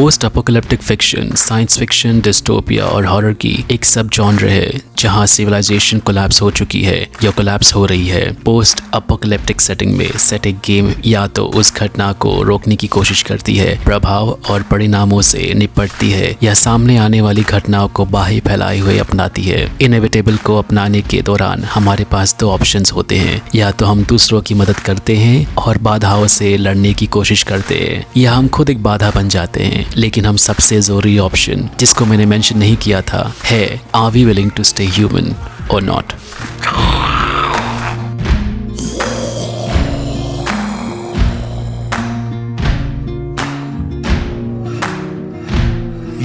Post apocalyptic fiction, science fiction, dystopia और horror की एक सब जॉनर है जहां सिविलाइजेशन कोलैप्स हो चुकी है या कोलैप्स हो रही है। पोस्ट अपोकैलिप्टिक सेटिंग में सेट एक गेम या तो उस घटना को रोकने की कोशिश करती है, प्रभाव और परिणामों से निपटती है, या सामने आने वाली घटनाओं को बाहें फैलाए हुए अपनाती है। इनएविटेबल को अपनाने के दौरान हमारे पास दो ऑप्शंस होते हैं, या तो हम दूसरों की मदद करते हैं और बाधाओं से लड़ने की कोशिश करते हैं, या हम खुद एक बाधा बन जाते हैं। लेकिन हम सबसे जरूरी ऑप्शन जिसको मैंने मेंशन नहीं किया था है, are we willing to stay human और not.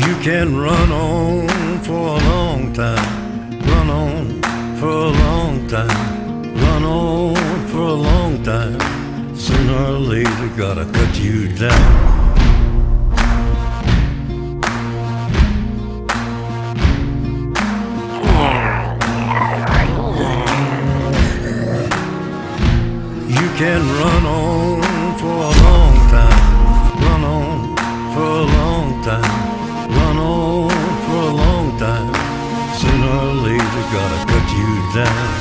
You can run on for a long time, run on for a long time, run on for a long time. Sooner or later, gotta cut you down. You can run on for a long time, run on for a long time, run on for a long time. Sooner or later, gotta cut you down.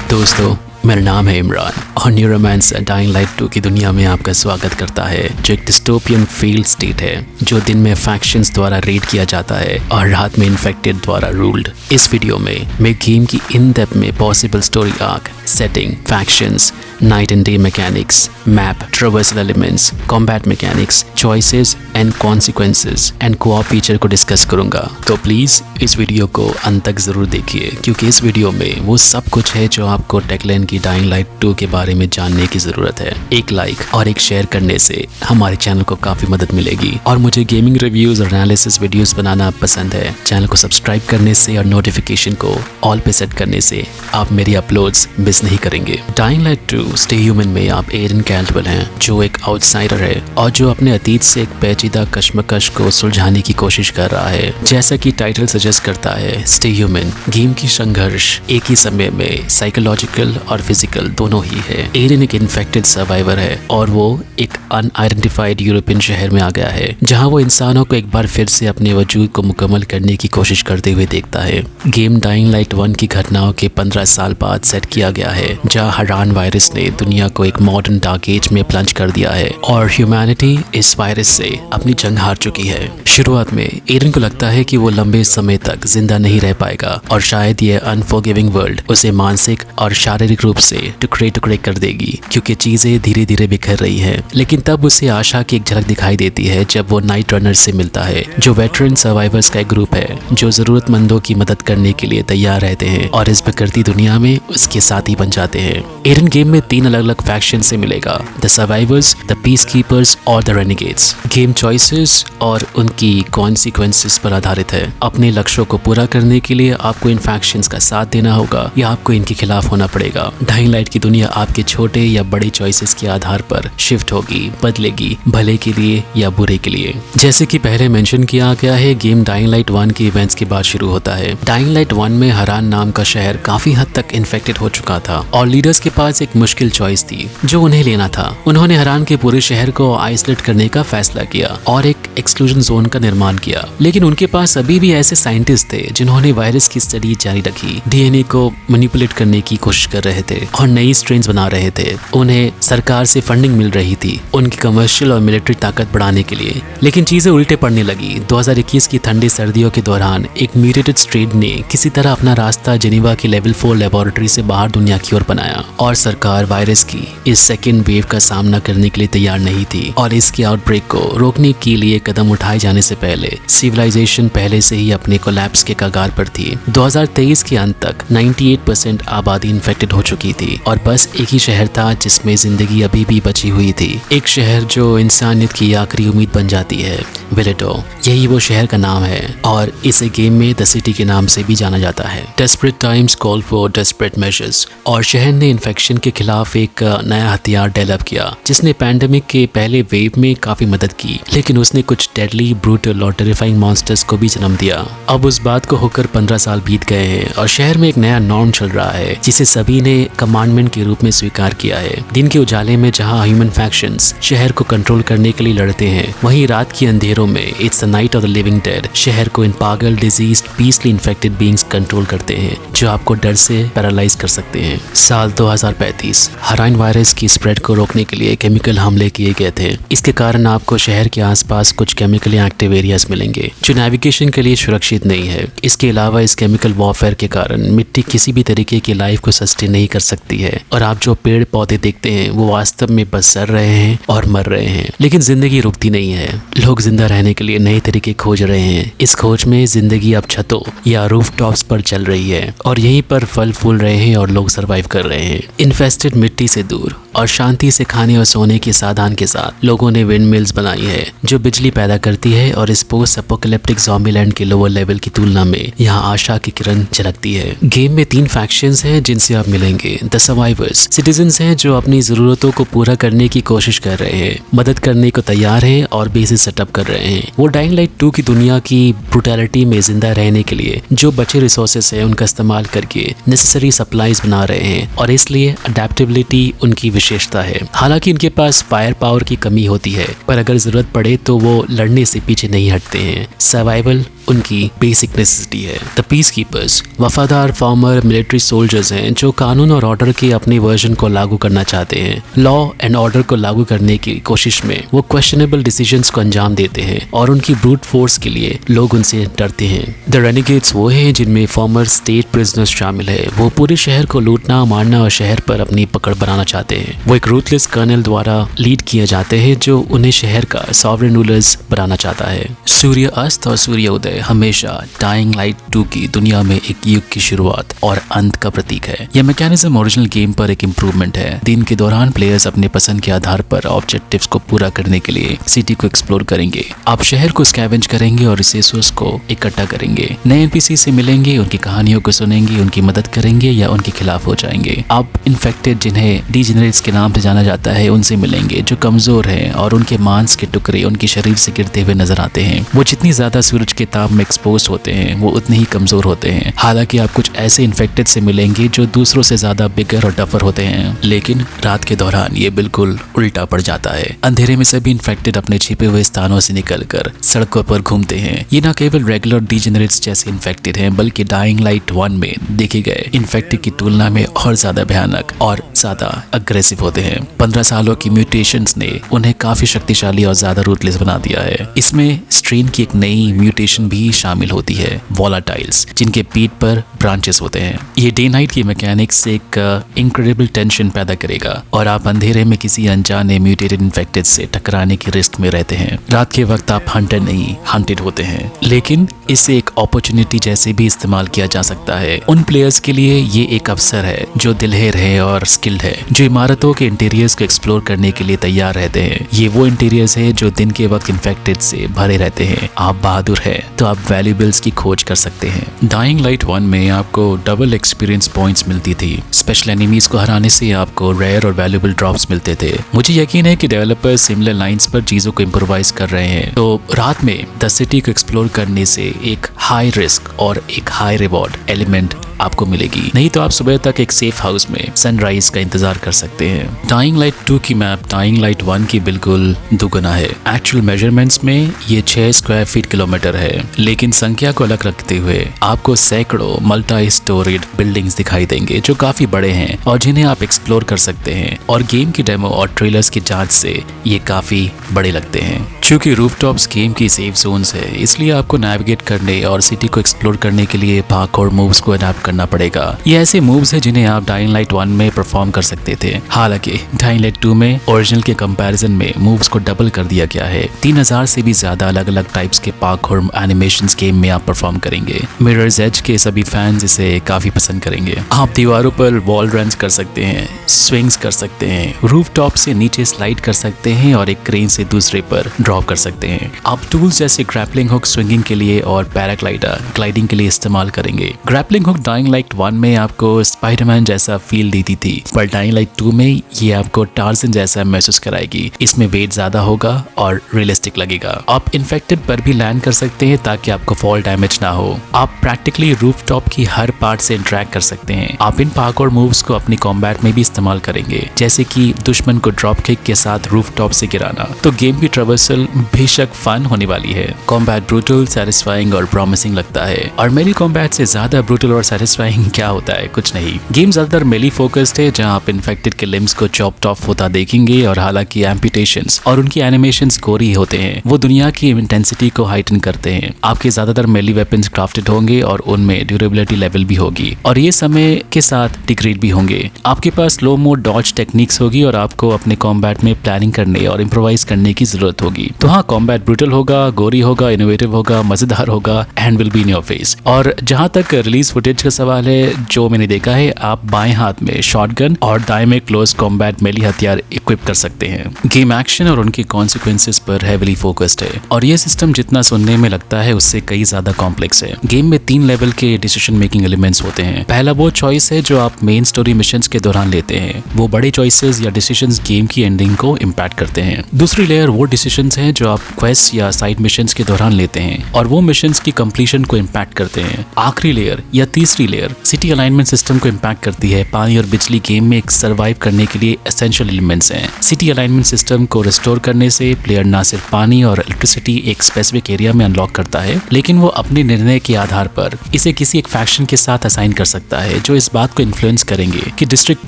दोस्तों, मेरा नाम है इमरान और न्यूरोमांस dying light 2 की दुनिया में आपका स्वागत करता है, जो एक डिस्टोपियन फील्ड स्टेट है जो दिन में फैक्शंस द्वारा रेड किया जाता है और रात में इन्फेक्टेड द्वारा रूल्ड। इस वीडियो में मैं गेम की इन डेप्थ में possible story arc, setting, factions, night and day mechanics, map, traversal elements, combat mechanics, choices and consequences and co-op feature को डिस्कस करूंगा। तो प्लीज इस वीडियो को अंत तक जरूर देखिए, क्योंकि इस वीडियो में वो सब कुछ है जो आपको टेकलेन की डाइंग लाइट 2 के बारे में जानने की जरूरत है। एक लाइक और एक शेयर करने से हमारे चैनल को काफी मदद मिलेगी, और मुझे गेमिंग रिव्यूज और एनालिसिस वीडियोस बनाना पसंद है। चैनल को सब्सक्राइब करने से और नोटिफिकेशन को ऑल पे सेट करने से आप मेरी अपलोड्स मिस नहीं करेंगे। डाइंग लाइट 2 स्टे ह्यूमन में आप एरन कैल्डवेल हैं, जो एक आउटसाइडर है और जो अपने अतीत से एक पेचीदा कश्मकश को सुलझाने की कोशिश कर रहा है। जैसा कि टाइटल सजेस्ट करता है, स्टे ह्यूमन गेम की संघर्ष एक ही समय में साइकोलॉजिकल और फिजिकल दोनों ही है। एरन एक इन्फेक्टेड सर्वाइवर है और वो एक अनआइडेंटिफाइड यूरोपियन शहर में आ गया है, जहां वो इंसानों को एक बार फिर से अपने वजूद को मुकम्मल करने की कोशिश करते हुए देखता है। गेम डाइंग लाइट 1 की घटनाओं के 15 साल बाद सेट किया गया है, जहां हरान वायरस ने दुनिया को एक मॉडर्न डार्क एज में प्लंज कर दिया है और ह्यूमैनिटी इस वायरस से अपनी जंग हार चुकी है। शुरुआत में एरन को लगता है कि वो लंबे समय तक जिंदा नहीं रह पाएगा और शायद ये अनफॉरगिविंग वर्ल्ड उसे मानसिक और शारीरिक रूप से टुकड़े टुकड़े कर देगी, क्योंकि चीजें धीरे धीरे बिखर रही हैं। लेकिन तब उसे आशा की एक झलक दिखाई देती है जब वो नाइट रनर से मिलता है, जो वेटरन सर्वाइवर्स का एक ग्रुप है जो जरूरतमंदों की मदद करने के लिए तैयार रहते हैं और इस बिखरती दुनिया में उसके साथी बन जाते हैं। एरन गेम में 3 अलग अलग फैक्शन से मिलेगा, the survivors, the peace keepers और द रेनिगेट्स। गेम चॉइसेस और उनकी कॉन्सिक्वेंसेस पर आधारित है। अपने लक्ष्यों को पूरा करने के लिए आपको इन फैक्शंस का साथ देना होगा या आपको इनके खिलाफ होना पड़ेगा। डाइंग लाइट की दुनिया आपके छोटे या बड़े चॉइसेस के आधार पर शिफ्ट होगी, बदलेगी, भले के लिए या बुरे के लिए। जैसे कि पहले मेंशन किया गया है, गेम डाइंग लाइट 1 के इवेंट्स के बाद शुरू होता है। डाइंग लाइट 1 में हरान नाम का शहर काफी हद तक इन्फेक्टेड हो चुका था और लीडर्स के पास एक मुश्किल चॉइस थी जो उन्हें लेना था। उन्होंने हरान के पूरे शहर को आइसोलेट करने का फैसला किया और एक एक्सक्लूजन जोन का निर्माण किया, लेकिन उनके पास अभी भी ऐसे साइंटिस्ट थे जिन्होंने वायरस की स्टडी जारी रखी, डीएनए को मैनिपुलेट करने की कोशिश कर रहे थे और नई स्ट्रेन्स बना रहे थे। उन्हें सरकार से फंडिंग मिल रही थी उनकी कमर्शियल और मिलिट्री ताकत बढ़ाने के लिए, लेकिन चीजें उल्टे पड़ने लगी। 2021 की ठंडी सर्दियों के दौरान एक म्यूटेटेड स्ट्रेन ने किसी तरह अपना रास्ता जेनेवा की लेवल 4 लेबोरेटरी से बाहर दुनिया की ओर बनाया और सरकार वायरस की इस सेकेंड वेव का सामना करने के लिए तैयार नहीं थी और इसके आउटब्रेक को रोकने के लिए कदम उठाए जाने से पहले सिविलाइजेशन पहले से ही अपने कोलैप्स के कगार पर थी। 2023 के अंत तक 98% आबादी इन्फेक्टेड हो चुकी थी और बस एक ही शहर था जिसमें जिंदगी अभी भी बची हुई थी। एक शहर जो इंसानियत की आखिरी उम्मीद बन जाती है, विलेटो। यही वो शहर का नाम है और इसे गेम में द सिटी के नाम से भी जाना जाता है। Desperate times call for desperate measures और शहर ने इन्फेक्शन के खिलाफ खिलाफ एक नया हथियार डेवलप किया जिसने पैंडेमिक के पहले वेव में काफी मदद की, लेकिन उसने कुछ डेडली, ब्रूटल और टेरिफाइंग मॉन्स्टर्स को भी जन्म दिया। अब उस बात को होकर 15 साल बीत गए हैं और शहर में एक नया नॉर्म चल रहा है जिसे सभी ने कमांडमेंट के रूप में स्वीकार किया है। दिन के उजाले में जहां ह्यूमन फैक्शंस शहर को कंट्रोल करने के लिए लड़ते हैं, वहीं रात के अंधेरों में it's the night of the living dead शहर को इन पागल, डिजीज्ड, पीसली इन्फेक्टेड बीइंग्स कंट्रोल करते हैं जो आपको डर से पैरालाइज कर सकते हैं। साल 2035 हराइन वायरस की स्प्रेड को रोकने के लिए केमिकल हमले किए गए थे। इसके कारण आपको शहर के आसपास कुछ केमिकली एक्टिव एरियाज मिलेंगे जो नेविगेशन के लिए सुरक्षित नहीं है। इसके अलावा इस केमिकल वॉरफेयर के कारण मिट्टी किसी भी तरीके की लाइफ को सस्टेन नहीं कर सकती है और आप जो पेड़ पौधे देखते हैं वो वास्तव में बस सड़ रहे हैं और मर रहे हैं। लेकिन जिंदगी रुकती नहीं है। लोग जिंदा रहने के लिए नए तरीके खोज रहे हैं। इस खोज में जिंदगी अब छतों या रूफटॉप्स पर चल रही है और यहीं पर फल फूल रहे हैं और लोग सर्वाइव कर रहे हैं। इन्फेस्टेड मिट्टी से दूर और शांति से खाने और सोने के साधन के साथ लोगों ने विंड मिल्स बनाई है जो बिजली पैदा करती है और इस पोस्ट एपोकैलिप्टिक ज़ॉम्बीलैंड के लोअर लेवल की तुलना में यहाँ आशा की किरण झलकती है। गेम में 3 फैक्शंस हैं जिनसे आप मिलेंगे। द सर्वाइवर्स सिटीजन्स हैं जो अपनी जरूरतों को पूरा करने की कोशिश कर रहे हैं, मदद करने को तैयार हैं और बेसिस सेटअप कर रहे हैं। वो डाइंग लाइट 2 की दुनिया की ब्रूटैलिटी में जिंदा रहने के लिए जो बचे रिसोर्सेस है उनका इस्तेमाल करके नेसेसरी सप्लाईज बना रहे हैं और इसलिए अडेप्टेबिलिटी उनकी विशेषता है। हालांकि इनके पास फायर पावर की कमी होती है, पर अगर जरूरत पड़े तो वो लड़ने से पीछे नहीं हटते हैं। सर्वाइवल उनकी बेसिक नेसेसिटी है। द पीस कीपर्स वफादार फॉर्मर मिलिट्री सोल्जर्स हैं जो कानून और ऑर्डर के अपने वर्जन को लागू करना चाहते हैं। लॉ एंड ऑर्डर को लागू करने की कोशिश में वो क्वेश्चनेबल डिसीजंस को अंजाम देते हैं और उनकी ब्रूट फोर्स के लिए लोग उनसे डरते हैं। द रेनिगेट्स वो हैं जिनमें फॉर्मर स्टेट प्रिजनर्स शामिल है। वो पूरे शहर को लूटना, मारना और शहर पर अपनी पकड़ बनाना चाहते हैं। वो एक रूथलेस कर्नल द्वारा लीड किए जाते हैं जो उन्हें शहर का सॉवरेन रूलर्स बनाना चाहता है। सूर्य अस्त और सूर्य उदय हमेशा डाइंग लाइट 2 की दुनिया में एक युग की शुरुआत और अंत का प्रतीक है। यह मैकेनिज्म ओरिजिनल गेम पर एक इम्प्रूवमेंट है। दिन के दौरान प्लेयर्स अपने पसंद के आधार पर ऑब्जेक्टिव्स को पूरा करने के लिए सिटी को एक्सप्लोर करेंगे। आप शहर को स्कैवेंज करेंगे और रिसोर्सेस को इकट्ठा करेंगे। नए एनपीसी से मिलेंगे, उनकी कहानियों को सुनेंगे, उनकी मदद करेंगे या उनके खिलाफ हो जाएंगे। आप इन्फेक्टेड, जिन्हें डीजेनरेट्स के नाम से जाना जाता है, उनसे मिलेंगे जो कमजोर हैं और उनके मांस के टुकड़े उनके शरीर से गिरते हुए नजर आते हैं। वो जितनी ज्यादा सूरज के ताप में एक्सपोज होते हैं वो उतने ही कमजोर होते हैं। हालांकि आप कुछ ऐसे इन्फेक्टेड से मिलेंगे जो दूसरों से ज्यादा बिगर और टफर होते हैं। लेकिन रात के दौरान ये बिल्कुल उल्टा पड़ जाता है। अंधेरे में सभी इन्फेक्टेड अपने छिपे हुए स्थानों से निकलकर सड़कों पर घूमते हैं। ये न केवल रेगुलर डीजेनरेट्स जैसे इन्फेक्टेड हैं बल्कि डाइंग लाइट 1 में देखे गए इन्फेक्टेड की तुलना में और ज्यादा भयानक और ज्यादा अग्रेसिव होते हैं। 15 सालों की म्यूटेशंस ने उन्हें काफी शक्तिशाली और ज्यादा रूथलेस बना दिया है। इसमें स्ट्रेन की एक नई म्यूटेशन भी शामिल होती है, वोलाटाइल्स, जिनके पीठ पर ब्रांचेस होते हैं। ये डे नाइट की मैकेनिक्स एक इनक्रेडिबल टेंशन पैदा करेगा और आप अंधेरे में किसी अनजाने म्यूटेटेड इन्फेक्टेड से टकराने की रिस्क में रहते हैं। रात के वक्त आप हंटर नहीं, हंटेड होते हैं, लेकिन इसे एक अपॉर्चुनिटी जैसे भी इस्तेमाल किया जा सकता है। उन प्लेयर्स के लिए ये एक अवसर है जो दिलहेर है और स्किल्ड है, जो इमारतों के इंटीरियर्स को एक्सप्लोर करने के लिए तैयार रहते हैं। ये वो इंटीरियर्स है जो दिन के वक्त इन्फेक्टेड से भरे रहते हैं। आप बहादुर है तो आप वैल्यूएबल्स की खोज कर सकते हैं। डाइंग लाइट 1 में आपको डबल एक्सपीरियंस पॉइंट्स मिलती थी। स्पेशल एनिमीज को हराने से आपको रेयर और वैल्यूएबल ड्रॉप्स मिलते थे। मुझे यकीन है कि डेवलपर्स सिमिलर लाइंस पर चीजों को इम्प्रोवाइज कर रहे हैं। तो रात में द सिटी को एक्सप्लोर करने से एक हाई रिस्क और एक हाई रिवॉर्ड एलिमेंट आपको मिलेगी। नहीं तो आप सुबह तक एक सेफ हाउस में सनराइज का इंतजार कर सकते हैं। डाइंग लाइट 2 की मैप डाइंग लाइट 1 की बिल्कुल दुगुना है। एक्चुअल मेजरमेंट्स में ये 6 स्क्वायर फीट किलोमीटर है, लेकिन संख्या को अलग रखते हुए आपको सैकड़ों मल्टी स्टोरीड बिल्डिंग्स दिखाई देंगे जो काफी बड़े हैं और जिन्हें आप एक्सप्लोर कर सकते हैं। और गेम की डेमो और ट्रेलर्स की जांच से ये काफी बड़े लगते हैं। चूंकि रूफटॉप्स गेम की सेफ जोन्स है, इसलिए आपको नेविगेट करने और सिटी को एक्सप्लोर करने के लिए पार्कोर मूव्स को अडॉप्ट करना पड़ेगा। ये ऐसे मूव्स हैं जिन्हें आप डाइंग लाइट 1 में परफॉर्म कर सकते थे। हालांकि डाइंग लाइट 2 में ओरिजिनल के कंपैरिजन में मूव्स को डबल कर दिया गया है। 3000 से भी ज्यादा अलग अलग टाइप्स के पार्कोर एनिमेशंस गेम में आप परफॉर्म करेंगे। मिरर्स एज के सभी फैंस इसे काफी पसंद करेंगे। आप दीवारों पर वॉल रन्स कर सकते हैं, स्विंग्स कर सकते हैं, रूफटॉप से नीचे स्लाइड कर सकते हैं और एक क्रेन से दूसरे पर ड्रॉप कर सकते हैं। आप टूल्स जैसे ग्रैपलिंग हुक स्विंगिंग के लिए और पैराग्लाइडर ग्लाइडिंग के लिए इस्तेमाल करेंगे। Grappling hook dying Dying Light 1 में आपको स्पाइडरमैन जैसा फील देती थी, पर डाइंग लाइट 2 में ये आपको टार्जन जैसा महसूस कराएगी। इसमें वेट ज्यादा होगा और रियलिस्टिक लगेगा। आप इन्फेक्टेड पर भी लैंड कर सकते हैं ताकि आपको फॉल डैमेज ना हो। आप प्रैक्टिकली रूफटॉप की हर पार्ट से इंटरेक्ट कर सकते हैं। आप इन पार्कोर मूव्स को अपनी कॉम्बैट में भी इस्तेमाल करेंगे, जैसे कि दुश्मन को ड्रॉप किक के साथ रूफटॉप से गिराना। तो गेम की ट्रैवर्सल बेशक फन होने वाली है। कॉम्बैट ब्रूटल, सैटिस्फाइंग और प्रॉमिसिंग लगता है। और मेली कॉम्बैट से ज्यादा ब्रूटल और सैटिस्फाइंग क्या होता है? कुछ नहीं। गेम ज्यादातर मेली फोकस्ड है, जहां आप इन्फेक्टेड के लिम्स को चॉप्ड ऑफ होता देखेंगे। और हालांकि एम्पुटेशंस और उनकी एनिमेशंस गोरी होते हैं, वो दुनिया की इंटेंसिटी को हाइटन करते हैं। आपके ज्यादातर मेली वेपन्स क्राफ्टेड होंगे और उनमें ड्यूरेबिलिटी लेवल भी होगी, और ये समय के साथ डिग्रेड भी होंगे। आपके पास स्लो मोड डॉज टेक्निक्स होगी और आपको अपने कॉम्बैट में प्लानिंग करने और इम्प्रोवाइज करने की जरूरत होगी। तो हाँ, कॉम्बैट ब्रूटल होगा, गोरी होगा, इनोवेटिव होगा, मजेदार होगा and will be in your face. और जहां तक रिलीज फुटेज का सवाल है, जो मैंने देखा है, आप बाएं हाथ में शॉटगन और दाएं में क्लोज कॉम्बैट मेली हथियार इक्विप कर सकते हैं। गेम एक्शन और उनके कॉन्सिक्वेंसेस पर हेविली फोकस्ड है, और ये सिस्टम जितना सुनने में लगता है उससे कई ज्यादा कॉम्प्लेक्स है। गेम में 3 लेवल के डिसीजन मेकिंग एलिमेंट्स होते हैं। पहला वो चॉइस है जो आप मेन स्टोरी मिशंस के दौरान लेते हैं। वो बड़े चॉइसेस या डिसीजंस गेम की एंडिंग को इम्पैक्ट करते हैं। दूसरी लेयर वो डिसीजंस हैं जो आप क्वेस्ट या साइड मिशंस के दौरान लेते हैं, और वो मिशंस की कंप्लीशन को इम्पैक्ट करते हैं। आखिरी लेयर या तीसरी लेयर सिटी अलाइनमेंट सिस्टम को इम्पैक्ट करती है। पानी और बिजली गेम में एक सर्वाइव करने के लिए एसेंशियल एलिमेंट्स हैं। सिटी अलाइनमेंट सिस्टम को रिस्टोर करने से प्लेयर ना सिर्फ पानी और इलेक्ट्रिसिटी एक स्पेसिफिक एरिया में अनलॉक करता है, लेकिन वो अपने निर्णय के आधार पर इसे किसी एक फैक्शन के साथ असाइन कर सकता है, जो इस बात को इन्फ्लुएंस करेंगे कि डिस्ट्रिक्ट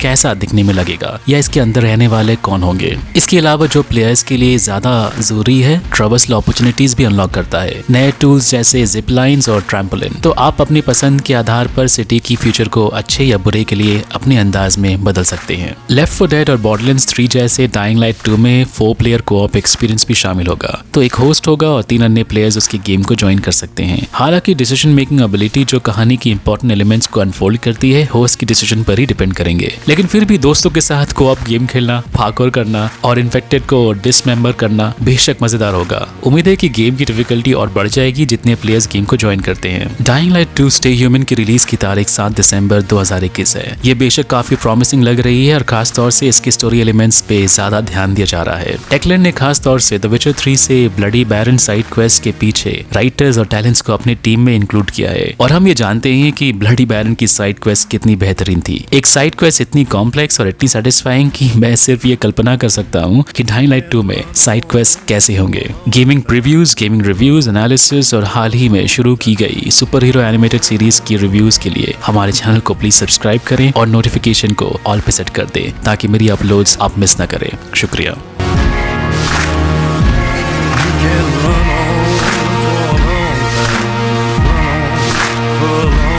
कैसा दिखने में लगेगा या इसके अंदर रहने वाले कौन होंगे। इसके अलावा जो प्लेयर्स के लिए ज्यादा जरूरी है, ट्रैवर्सल अपॉर्चुनिटीज भी अनलॉक करता है। नए टूल्स जैसे जिप लाइन्स और ट्रैम्पोलिन। तो आप अपनी पसंद के आधार पर सिटी की फ्यूचर को अच्छे या बुरे के लिए अपने अंदाज में बदल सकते हैं। लेफ्ट 4 डेड और बॉर्डरलैंड्स 3 जैसे डाइंग लाइट 2 में 4 प्लेयर कोऑप एक्सपीरियंस भी शामिल होगा। तो एक होस्ट होगा और 3 अन्य प्लेयर्स उसकी गेम को ज्वाइन कर सकते हैं। हालांकि डिसीजन मेकिंग एबिलिटी जो कहानी की इंपॉर्टेंट एलिमेंट्स को अनफोल्ड करती है, होस्ट की डिसीजन पर ही डिपेंड करेंगे। लेकिन फिर भी दोस्तों के साथ कोऑप गेम खेलना, पार्कोर करना और इन्फेक्टेड को डिसमेंबर करना बेशक मजेदार होगा। उम्मीद है कि गेम की डिफिकल्टी और बढ़ जाएगी जितने प्लेयर्स गेम को ज्वाइन करते हैं। डाइंग लाइट 2 स्टे ह्यूमन की रिलीज की तारीख 7 दिसंबर 2021 है। ये बेशक काफी प्रॉमिसिंग लग रही है और खास तौर से इसके स्टोरी एलिमेंट्स पे ज्यादा ध्यान दिया जा रहा है। टेकलैंड ने खास तौर से द विचर 3 से ब्लडी बैरन साइड क्वेस्ट के पीछे राइटर्स और टैलेंट्स को अपनी टीम में इंक्लूड किया है, और हम ये जानते हैं कि ब्लडी बैरन की साइड क्वेस्ट कितनी बेहतरीन थी। एक साइड क्वेस्ट इतनी कॉम्प्लेक्स और इतनी सेटिस्फाइंग कि मैं सिर्फ ये कल्पना कर सकता हूँ कि डाइंग लाइट 2 में साइड क्वेस्ट कैसे होंगे। Gaming previews, gaming reviews, analysis और हाल ही में शुरू की गई सुपर हीरो एनिमेटेड सीरीज की रिव्यूज के लिए हमारे चैनल को प्लीज सब्सक्राइब करें और नोटिफिकेशन को ऑल पे सेट कर दें ताकि मेरी अपलोड्स आप मिस ना करें। शुक्रिया। You can run on for a long time, run on for a long